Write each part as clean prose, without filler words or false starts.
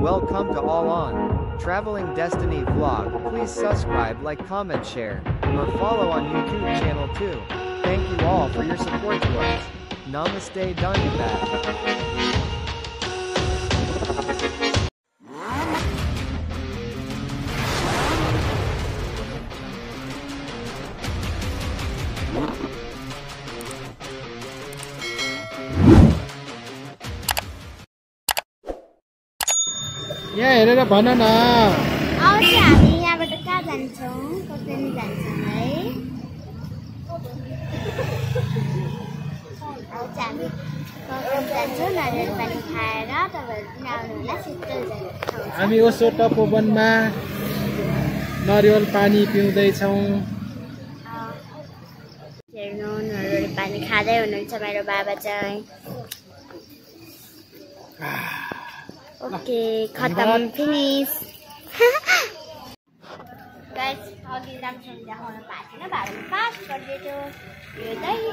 welcome to all on Traveling Destiny vlog. Please subscribe, like, comment, share, or follow on YouTube channel too. Thank you all for your support to us. Namaste Dhanyabad. यहाँ हेरेर भन न अब चाहिँ हामी यहाँबाट कहाँ जान्छौँ कहिले जान्छौँ है अब चाहिँ हामी जान्छौँ नरिवल पानी खाएर तपाईँहरू पनि आउनु होला शीतल जान्छौँ हामी ओसो तपोवनमा नरिवल पानी पिउँदैछौँ हेर्नु नरिवल पानी खाँदै हुनुहुन्छ मेरो बाबा चाहिँ ओके खतम फिनिस गाइस अघि राम्रोसँग देखाउन पाएको छैन भाइले फास्ट गरिदियो यो दही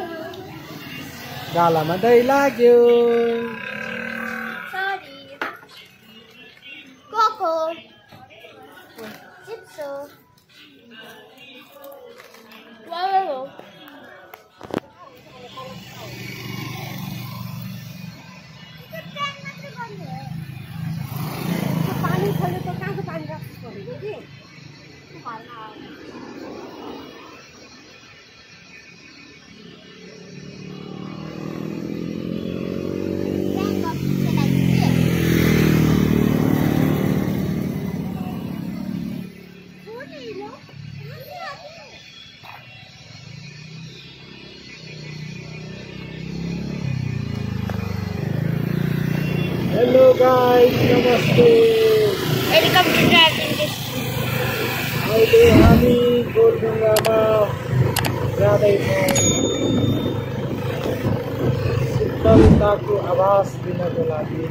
गालामा दही लाग्यो सरी कोको चिप्सो वाउ हेलो गाइस नमस्ते वेलकम टु ट्राभलिङ अहिले हामी गोलढुङ्गामा जाँदैछौँ शीतलताको आभास दिनको लागि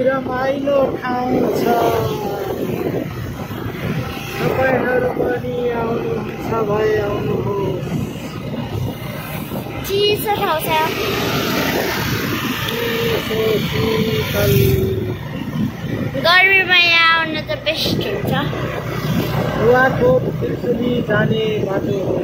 रमाइलो ठाउँ छ तपाईहरु पनि आउनुहुन्छ भए आउनुहोस् चिसो ठाउँ छ गर्मीमा यहाँ आउन त बेस्ट हुन्छ रुवाकोट त्रिशुली जाने बाटो हो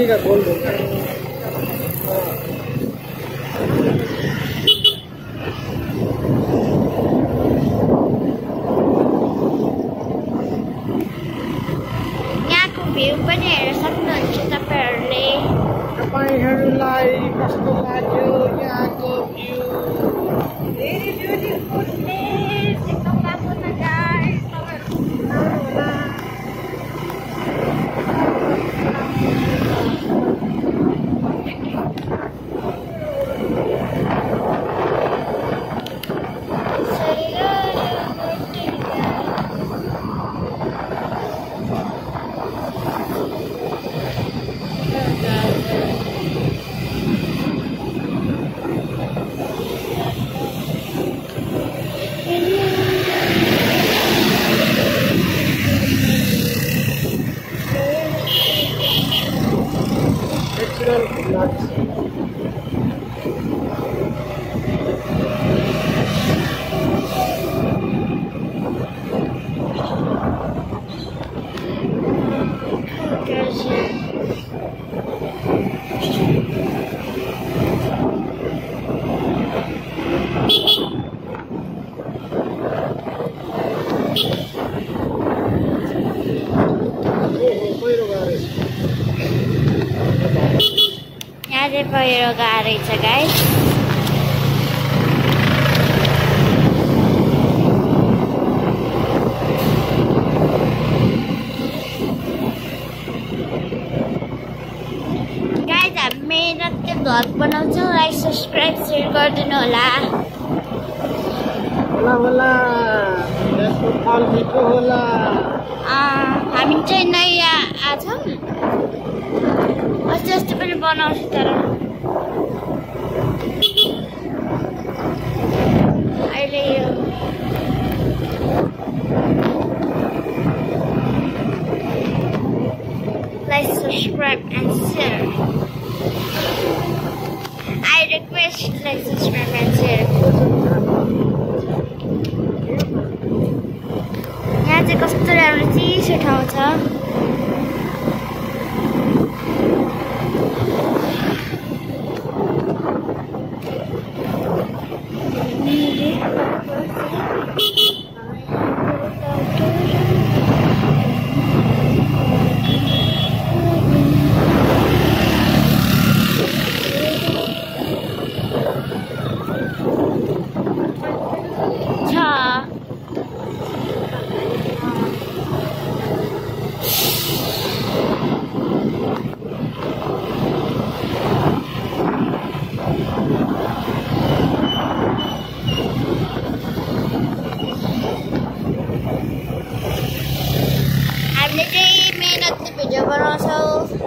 का गोल यहाँको भ्यू पनि हेर्न सक्नुहुन्छ तपाईहरुले तपाईहरुलाई कस्तो लाग्यो यहाँको भ्यू भेरी ब्युटिफुल प्लेस एकदम राम्रो छ गाइस तपाईहरु पहिरो गएको रहेछ गाइस। गाइस हामी मेहनतले भ्लग बनाउँछौँ। लाइक सब्सक्राइब सेयर गरिदिनु होला। होला यसको फल मिठो होला। हामी चाहिँ नयाँ आछौँ। अस्ति अस्ति पनि बनाउँछु तर अहिले यो like, subscribe and share. I request like, subscribe and share. यहाँ चाहिँ कस्तो राम्रो चिसो ठाउँ छ।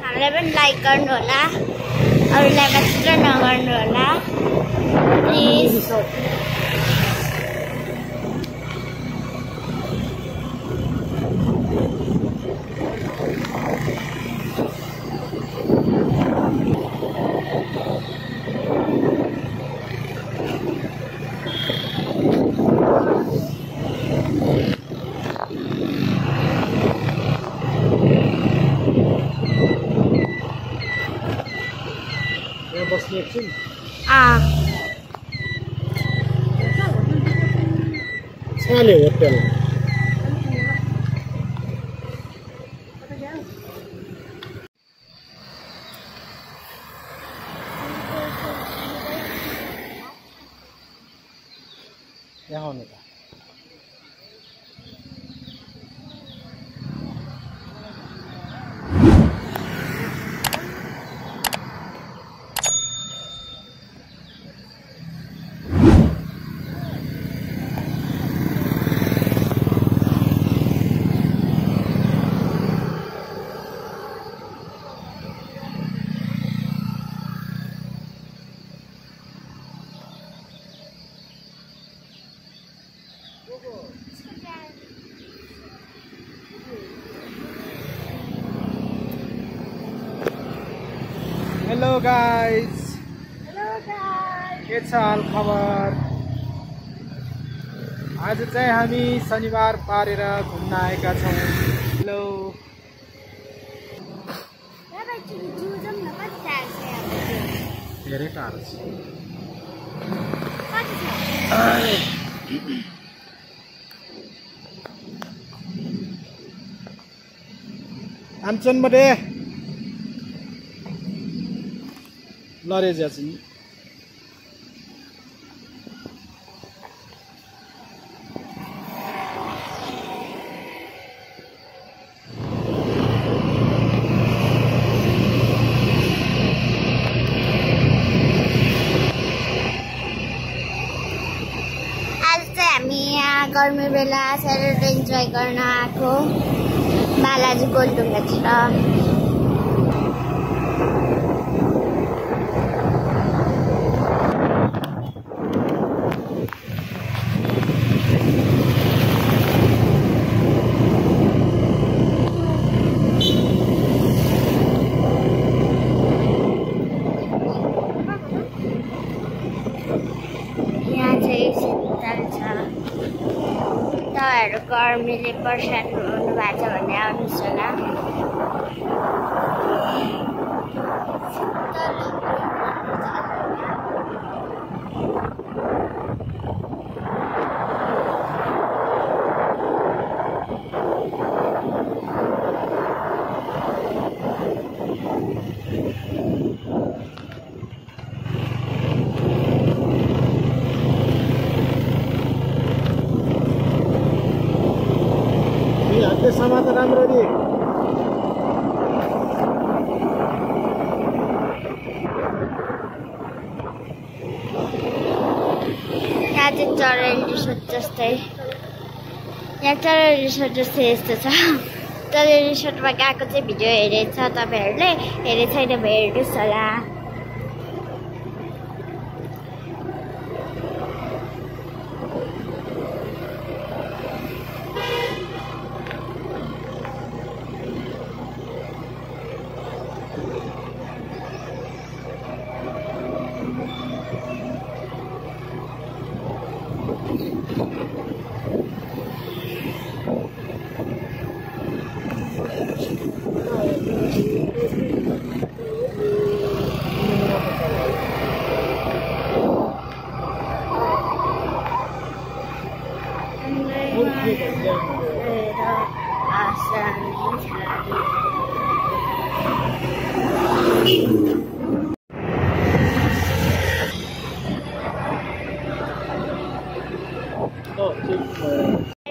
हामीलाई पनि लाइक गर्नु होला, अरूलाई मात्र नगर्नु होला प्लिज। बस्ने एकछिन। साले होटल यहाँ आउनु त। हेलो गाइस, के छ हाल खबर? आज चाहिँ हामी शनिबार पारेर घुम्न आएका छौँ। हेलो धेरै टाढो छ। आमचनबाट लरे जाछन्। गर्मी बेला स्याटरडे इन्जोय गर्न आएको बालाजी गोलढुङ्गातिर। यहाँ चाहिँ शीतल छ। तपाईँहरू गर्मीले परेसान हुनु भएको छ भने आउनुहोस् होला। अहिले समाचार राम्ररी यहाँ चाहिँ चरेल रिसोर्ट जस्तै यहाँ चरेल रिसोर्ट जस्तै यस्तो छ चरेल रिसोर्टमा गएको चाहिँ भिडियो हेरेछ तपाईहरुले हेरे छैन भने हेर्नुस् होला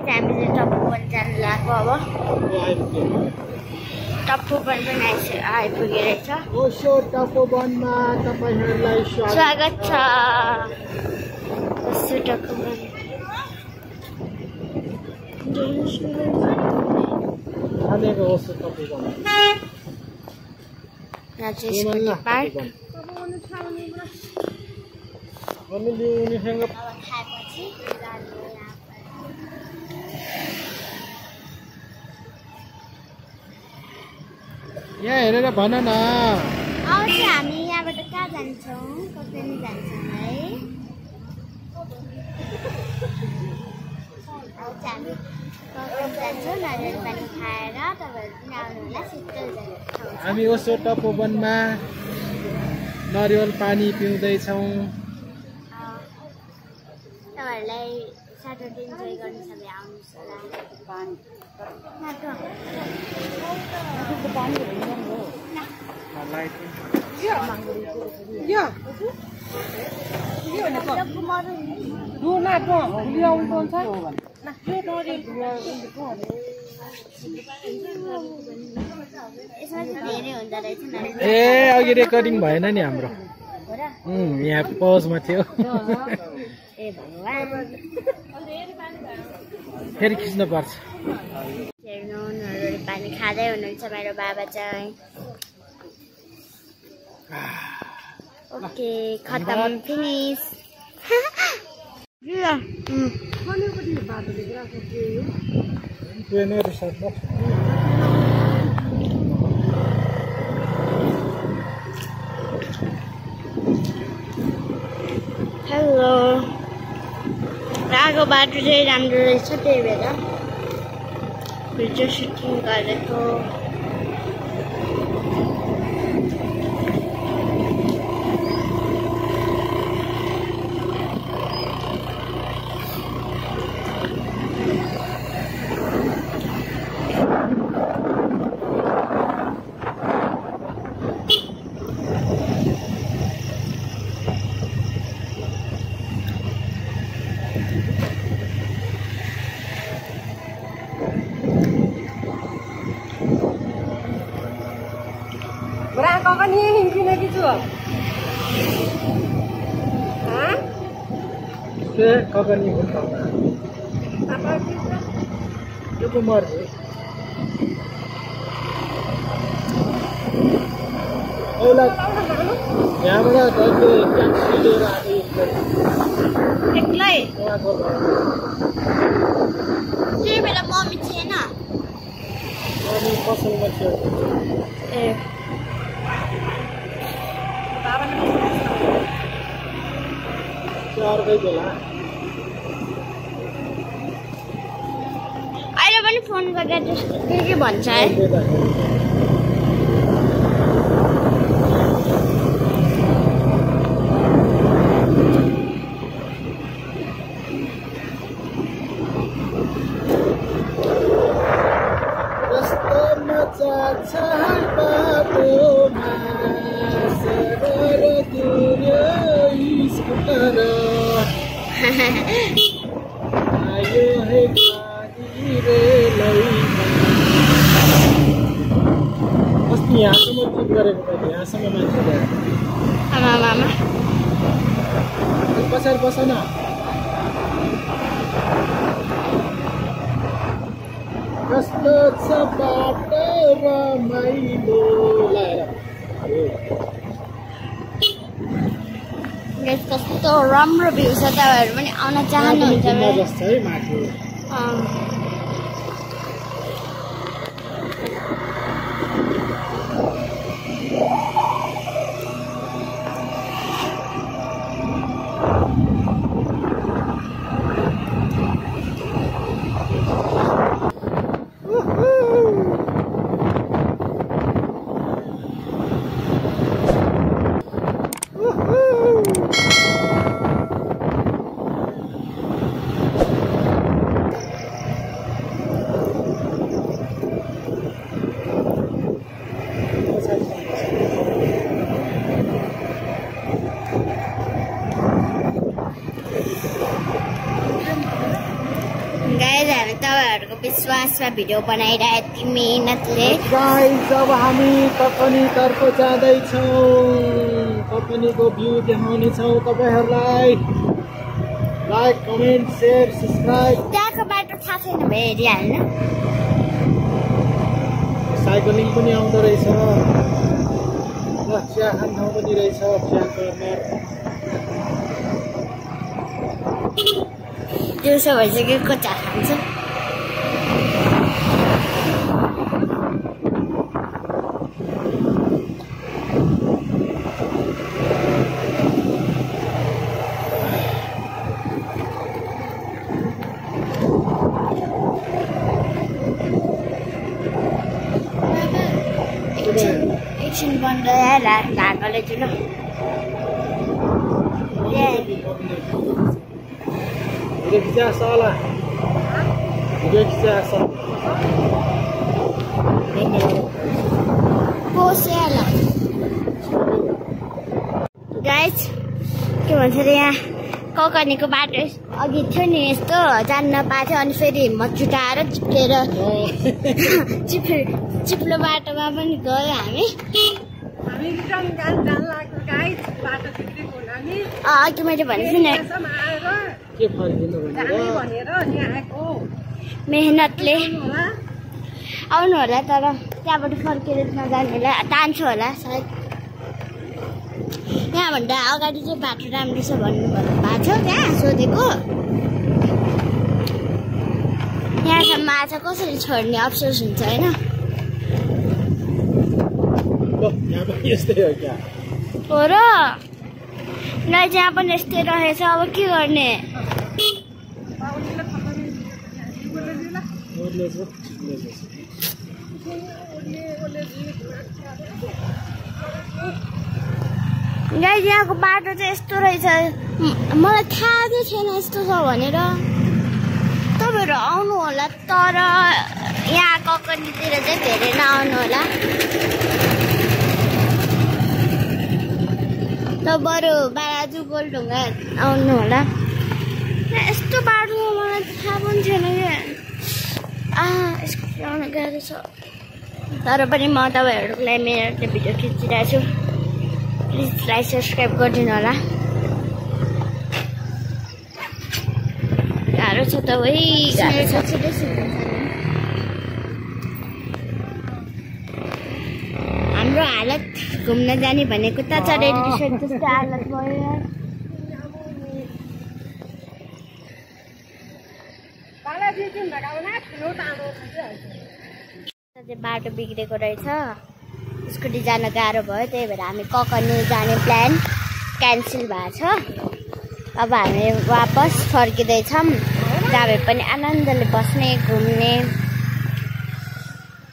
हामीले टप्पु जान लाग्यो अब टप्पु पनि आइपुगेको रहेछ ओसो तपोवनमा तपाईहरुलाई स्वागत छ ओसो तपोवन आनेको ओसो तपोवन यहाँ चाहिँ स्कुटी पार्क हामीले उनीसँग खाएपछि यहाँ हेरेर भन न अब चाहिँ हामी यहाँबाट कहाँ जान्छौँ कफेनी जान्छौँ है अब चाहिँ हामी कफेनी जान्छौँ नरिवल पानी खाएर तपाईँहरू पनि आउनु होला शीतल जान्छौँ हामी ओसो तपोवनमा नरिवल पानी पिउँदैछौँ तपाईँहरूलाई स्याटरडे इन्जोय गर्नु छ भने आउनुहोस् होला ए अघि रेकर्डिङ भएन नि हाम्रो यहाँ पजमा थियो फेरि खिच्नु पर्छ हेर्नु नरिवल पानी खाँदै हुनुहुन्छ मेरो बाबा चाहिँ ओके खतम फिनिस हेलो गएको बाटो चाहिँ राम्रो रहेछ त्यही भएर भिडियो सुटिङ गरेको कगनी यो मर्जी यहाँबाट ट्याक्सी लिएर एक्लै त्यही बेला मम्मी थिएन पसलमा थियो ए अर्कै बेला अहिले पनि फोन गरेर के भन्छ है आयो है गाडी रे लैजा यहाँसम्म ट्रिप गरेको मैले यहाँसम्म मान्छे गएर आमा मामा पछाडि बस न कस्तो छ बाटो रमाइलो लाएर कस्तो राम्रो भ्यू छ तपाईँहरू पनि आउन चाहनुहुन्छ भने जस्तो है माथि तपाईँहरूको विश्वासमा भिडियो बनाइरहेको यति मेहनतले गाइस अब हामी ककनीतर्फ जाँदैछौँ ककनीको भ्यू देखाउनेछौँ तपाईँहरूलाई लाइक कमेन्ट शेयर सब्सक्राइब त्यहाँको बाटो थाहा छैन भने हेरिहाल्नु साइक्लिङ पनि आउँदो रहेछ ल चिया खाने ठाउँ पनि रहेछ चिया कर्नर दिउँसो भइसक्यो चिया खान्छ एकछिन बन्द लागले जुलो Video kita salah. Video kita salah. पोसेला गाइस के भन्छ रे यहाँ ककनीको बाटो अघि थियो नि यस्तो जान्न पाएको थियो अनि फेरि हिम्मत जुटाएर चिप्लो बाटोमा पनि गयो हामी रिटर्न जान लाग्यो गाइस बाटो बिग्रेको हुनाले अघि मैले भनेको नि के फर्किनु भनेर यहाँ आएको मेहनतले आउनु होला तर त्यहाँबाट फर्केर नजानेलाई तान्छु होला सायद यहाँभन्दा अगाडि चाहिँ बाटो राम्रो छ भन्नु भएको छ त्यहाँ सोधेको यहाँसम्म आज कसरी छोड्ने अफसोस हुन्छ होइन हो र ल जहाँ पनि यस्तै रहेछ अब के गर्ने गाइस यहाँको बाटो चाहिँ यस्तो रहेछ मलाई थाहा चाहिँ छैन यस्तो छ भनेर तपाईँहरू आउनु होला तर यहाँ ककनीतिर चाहिँ धेरै नआउनु होला त बरु बालाजु गोलढुङ्गा आउनु होला यस्तो बाटोमा मलाई थाहा पनि छैन क्या यसको आउन गाह्रो छ तर पनि म तपाईँहरूलाई मेरो भिडियो खिचिरहेको छु प्लिज लाइक सब्सक्राइब गरिदिनु होला गाह्रो छ त वही गाह्रो छ हाम्रो हालत घुम्न जाने भनेको त चरेली रिसोर्ट जस्तो हालत भयो बाटो बिग्रेको रहेछ स्कुटी जान गाह्रो भयो त्यही भएर हामी ककनी जाने प्लान क्यान्सल भएको छ अब हामी वापस फर्किँदैछौँ जहाँ पनि आनन्दले बस्ने घुम्ने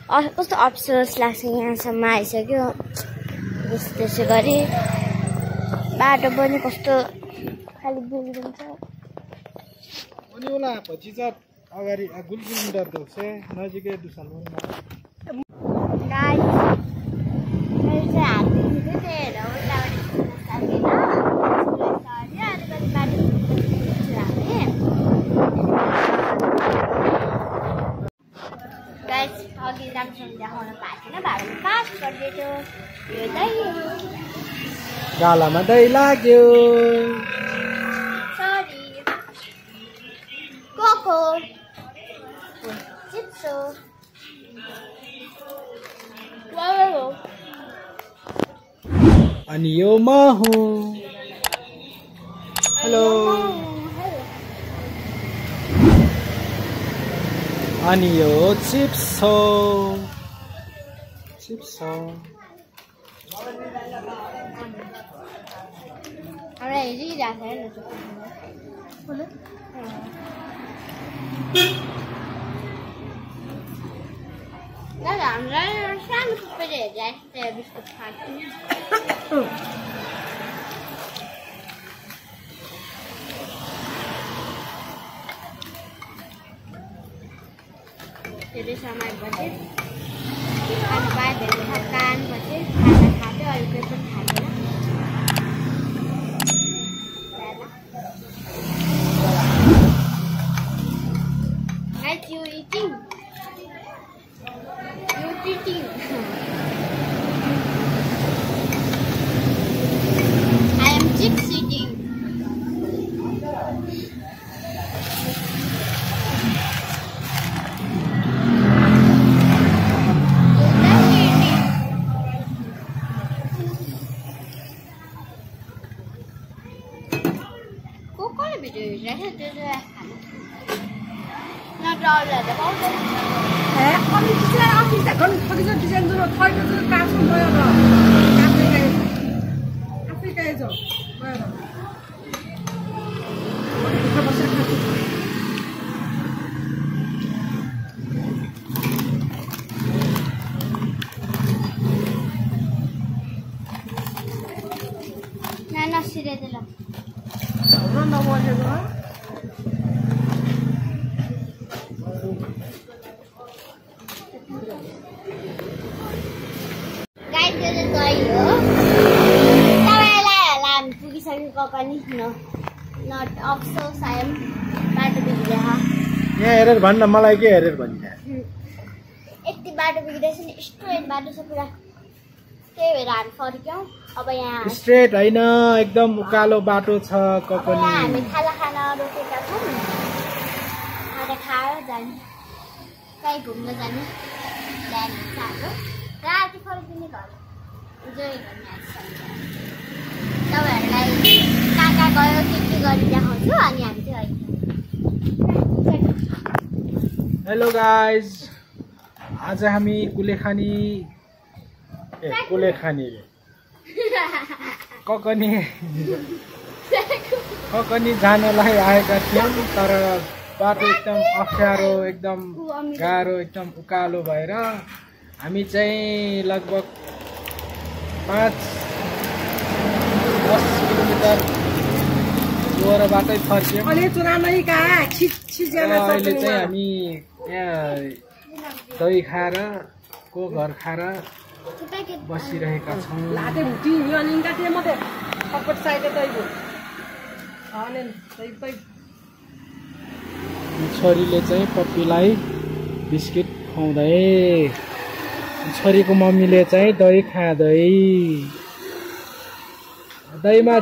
कस्तो अफसोस लाग्छ यहाँसम्म आइसक्यो त्यसो गरी बाटो पनि कस्तो खालि बिग्रिन्छ अनि होला पछिचार अगाडि गुलगुल डर्दो से नजिकै दुसालमा गाइस मेरो चाहिँ हात दुख्दै थियो हेर उताबाट गाइस अघि राम्रोसँग देखाउन पाएको छैन भाडा पास गरिदिएको गालामा दही लाग्यो सरी कोको चिप्स हो अनि यो म हुँ हेलो अनि यो चिप्स हो हमरा हेरिरहेको दादा हामीलाई सानो कुपेर हेरिरहेको बिस्कुट खाएको धेरै समय बचे अनि बाहिर थकान बचे खाना खाँदै अरू केही पनि खाँदैन Guys, you eating? I am chips eating. अनि त्यसलाई अफिस खगिज डिजाइन जुन खैर जुन काट्नु गयो र आफै गएछ गयो नाना सिरेदेला र नबलेको Not अफसोस I am बाटो बिग्रियो यहाँ हेरेर भन्न मलाई के हेरेर भन्छ यति बाटो बिग्रेछ नि स्ट्रेट बाटो छ पुरा त्यही भएर हामी फर्क्यौं अब यहाँ स्ट्रेट हैन एकदम उकालो बाटो छ कपनी हामी खाना खान रोकेका छौं अनि खाएर जाने कहीँ घुम्न जाने प्लान छ हाम्रो राति फर्किने घर इन्जोय गर्ने आज तपाईहरुलाई काका गयो के गरिराख्छु अनि हामी चाहिँ हेलो गाइज आज हामी कुलेखानी ककनी जानलाई आएका थियौं तर बाटो एकदम अप्ठ्यारो एकदम गाह्रो एकदम उकालो भएर हामी चाहिँ लगभग 5-10 किलोमिटर जोर बाटै फर्क्यौं अहिले चुरानै का छिजेमा अहिले चाहिँ हामी यहाँ दही खाएर को घर खाएर बसिरहेका छौं लाते हुटी यो निका थिए मते पकट साइड दइबो अनि दइ छोरीले चाहिँ पप्पीलाई बिस्किट खुवाउँदै छोरीको मम्मीले चाहिँ दही खाँदै दहीमा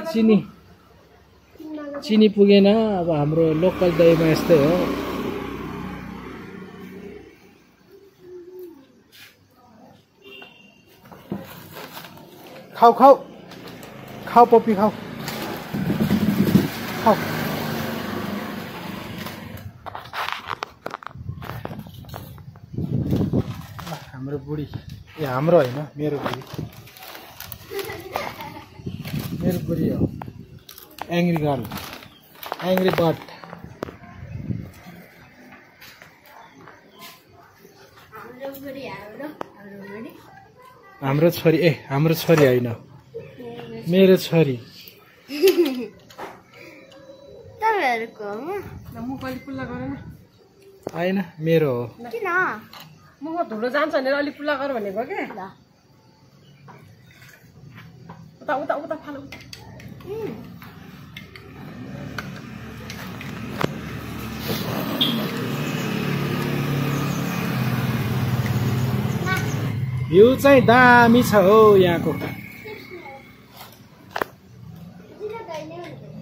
चिनी पुगेन अब हाम्रो लोकल दहीमा यस्तै हो खाऊ पप्पी खाऊ हाम्रो बुढी ए हाम्रो हैन मेरो बुढी हो एङ्ग्री गर्ल एङ्ग्री बर्ड हाम्रो छोरी हैन मेरो छोरी तपाईहरुको मुख अलि पुल्ला गर्न हैन मेरो हो किन मुख धुलो जान्छ भनेर अलि पुल्ला गर भनेको के ल उता फालो भ्यू चाहिँ दामी छ हो यहाँको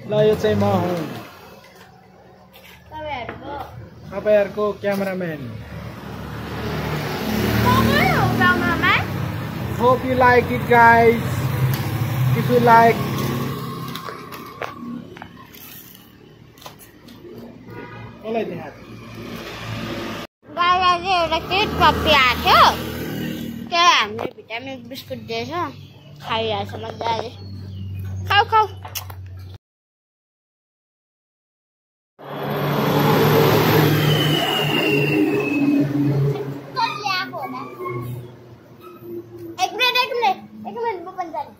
ल यो चाहिँ म हुँ तपाईँहरूको cameraman Hope you like it guys. If you like गाईलाई चाहिँ एउटा क्युट पप्पी आएको थियो त्यही हामीले भिटामिन बिस्कुट दिएछ खाइरहेछ मजाले खाऊ खाऊ एक मिनट म पनि जाने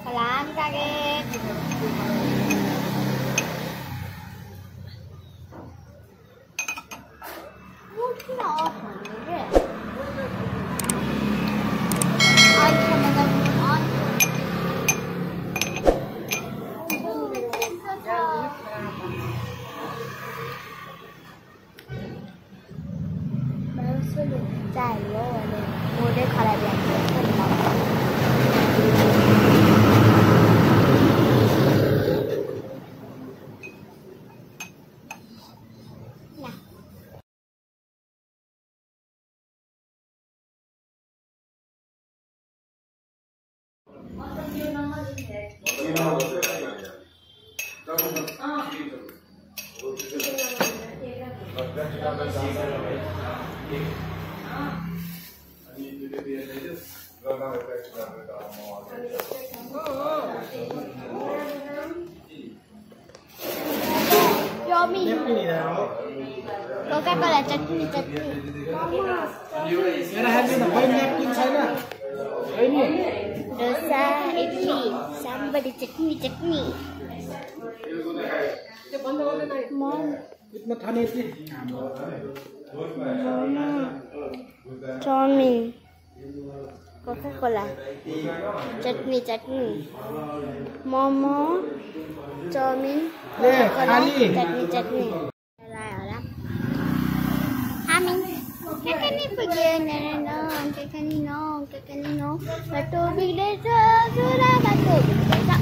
Salam kaget. Mungkin off aja. On sama dengan on. Baru sudah calo ada. Mode kalau biasa kan. Coca-Cola chutney. Dosa, idli, sambar, chutney. Mom. Chowmin. Coca-Cola. Chutney. Momo. Chowmin. Coca-Cola. Chutney. Kakanino, batu biglesa, surah batu biglesa.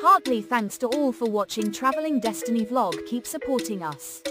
Heartily thanks to all for watching Traveling Destiny vlog. Keep supporting us.